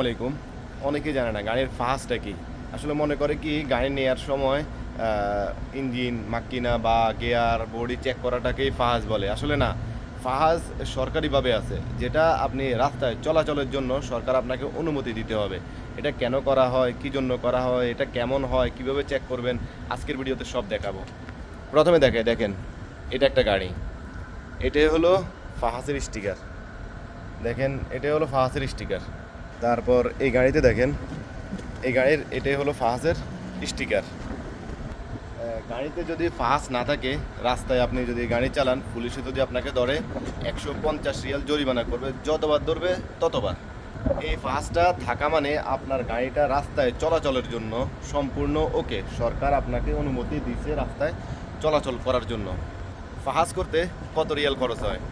আলাইকুম। অনেকেই জানে না গাড়ির ফাহাসটা কি। আসলে মনে করে কি গাড়ি নেয়ার সময় ইঞ্জিন, মাক্কিনা বা গিয়ার, বডি চেক করাটাকেই ফাহাস বলে। আসলে না, ফাহাস সরকারিভাবে আছে। যেটা আপনি রাস্তায় চলাচলের জন্য সরকার আপনাকে অনুমতি দিতে হবে। এটা কেন করা হয়, কী জন্য করা হয়, এটা কেমন হয়, কিভাবে চেক করবেন, আজকের ভিডিওতে সব দেখাবো। প্রথমে দেখেন, এটা একটা গাড়ি। এটাই হলো ফাহাসের স্টিকার। দেখেন, এটাই হলো ফাহাসের স্টিকার। তারপর এই গাড়িতে দেখেন, এই গাড়ির এটাই হলো ফাহাসের স্টিকার। গাড়িতে যদি ফাহাস না থাকে, রাস্তায় আপনি যদি গাড়ি চালান, পুলিশে যদি আপনাকে ধরে 150 রিয়াল জরিমানা করবে। যতবার ধরবে ততবার। এই ফাহাসটা থাকা মানে আপনার গাড়িটা রাস্তায় চলাচলের জন্য সম্পূর্ণ ওকে। সরকার আপনাকে অনুমতি দিয়েছে রাস্তায় চলাচল করার জন্য। ফাহাস করতে কত রিয়াল খরচ হয়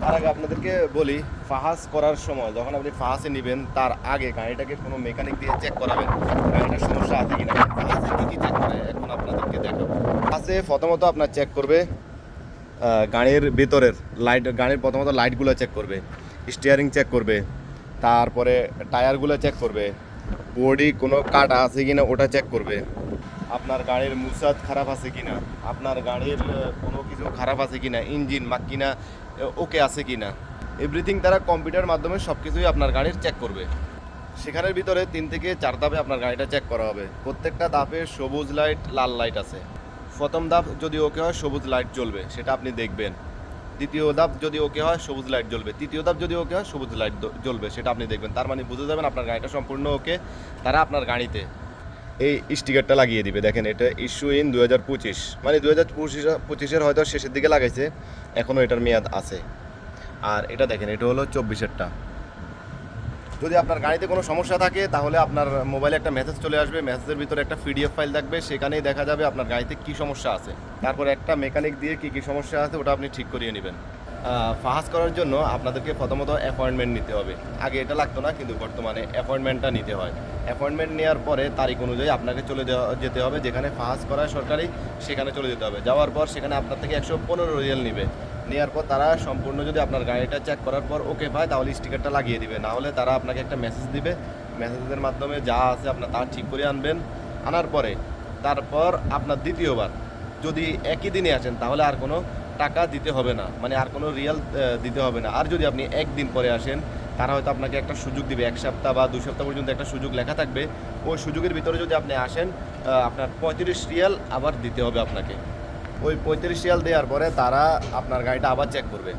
তার আগে আপনাদেরকে বলি, ফাহাস করার সময় যখন আপনি ফাহাসে নেবেন তার আগে গাড়িটাকে কোনো মেকানিক দিয়ে চেক করাবেন গাড়িটার সমস্যা আছে কিনা। ফাহাসে কী কী চেক করে এখন আপনাদেরকে দেখাবো। ফাহাসে প্রথমত আপনার চেক করবে গাড়ির ভিতরের লাইট, গাড়ির প্রথমত লাইটগুলো চেক করবে, স্টিয়ারিং চেক করবে, তারপরে টায়ারগুলো চেক করবে, বডি কোনো কাটা আছে কিনা ওটা চেক করবে, আপনার গাড়ির মুসাদ খারাপ আছে কিনা, আপনার গাড়ির কোনো কিছু খারাপ আছে কিনা, ইঞ্জিন মাক্কিনা ওকে আছে কিনা, এভরিথিং তারা কম্পিউটার মাধ্যমে সব কিছুই আপনার গাড়ির চেক করবে। সেখানের ভিতরে 3 থেকে 4 ধাপে আপনার গাড়িটা চেক করা হবে। প্রত্যেকটা ধাপে সবুজ লাইট, লাল লাইট আছে। প্রথম ধাপ যদি ওকে হয় সবুজ লাইট জ্বলবে, সেটা আপনি দেখবেন। দ্বিতীয় ধাপ যদি ওকে হয় সবুজ লাইট জ্বলবে। তৃতীয় ধাপ যদি ওকে হয় সবুজ লাইট জ্বলবে, সেটা আপনি দেখবেন। তার মানে বুঝে যাবেন আপনার গাড়িটা সম্পূর্ণ ওকে। তারা আপনার গাড়িতে এই স্টিকারটা লাগিয়ে দিবে। দেখেন, এটা ইস্যু ইন 2025, মানে 2025-এর হয়তো শেষের দিকে লাগাইছে, এখনও এটার মেয়াদ আছে। আর এটা দেখেন, এটা হলো 24-এরটা। যদি আপনার গাড়িতে কোনো সমস্যা থাকে তাহলে আপনার মোবাইলে একটা মেসেজ চলে আসবে। মেসেজের ভিতরে একটা পিডিএফ ফাইল থাকবে, সেখানেই দেখা যাবে আপনার গাড়িতে কী সমস্যা আছে। তারপর একটা মেকানিক দিয়ে কী কী সমস্যা আছে ওটা আপনি ঠিক করিয়ে নেবেন। ফাহাস করার জন্য আপনাদেরকে প্রথমত অ্যাপয়েন্টমেন্ট নিতে হবে। আগে এটা লাগতো না, কিন্তু বর্তমানে অ্যাপয়েন্টমেন্টটা নিতে হয়। অ্যাপয়েন্টমেন্ট নেওয়ার পরে তারিখ অনুযায়ী আপনাকে যেতে হবে যেখানে ফাহাস করা সরকারি, সেখানে চলে যেতে হবে। যাওয়ার পর সেখানে আপনার থেকে 115 রিয়াল নেবে। নেওয়ার পর তারা সম্পূর্ণ যদি আপনার গাড়িটা চেক করার পর ওকে পায় তাহলে স্টিকারটা লাগিয়ে দিবে। না হলে তারা আপনাকে একটা মেসেজ দিবে। মেসেজের মাধ্যমে যা আছে আপনার তা ঠিক করে আনবেন। আনার পরে তারপর আপনার দ্বিতীয়বার যদি একই দিনে আসেন তাহলে আর কোনো টাকা দিতে হবে না, মানে আর কোনো রিয়াল দিতে হবে না। আর যদি আপনি একদিন পরে আসেন তারা হয়তো আপনাকে একটা সুযোগ দিবে, 1 সপ্তাহ বা 2 সপ্তাহ পর্যন্ত একটা সুযোগ লেখা থাকবে। ওই সুযোগের ভিতরে যদি আপনি আসেন আপনার 35 রিয়াল আবার দিতে হবে আপনাকে। ওই 35 রিয়াল দেওয়ার পরে তারা আপনার গাড়িটা আবার চেক করবে।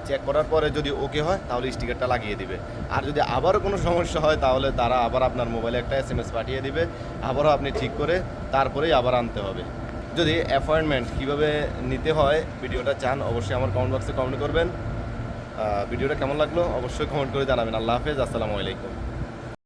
চেক করার পরে যদি ওকে হয় তাহলে স্টিকারটা লাগিয়ে দিবে। আর যদি আবারও কোনো সমস্যা হয় তাহলে তারা আবার আপনার মোবাইলে একটা SMS পাঠিয়ে দিবে। আবারও আপনি ঠিক করে তারপরেই আবার আনতে হবে। যদি অ্যাপয়েন্টমেন্ট কীভাবে নিতে হয় ভিডিওটা চান, অবশ্যই আমার কমেন্ট বক্সে কমেন্ট করবেন। ভিডিওটা কেমন লাগলো অবশ্যই কমেন্ট করে জানাবেন। আল্লাহ হাফেজ, আসসালামু আলাইকুম।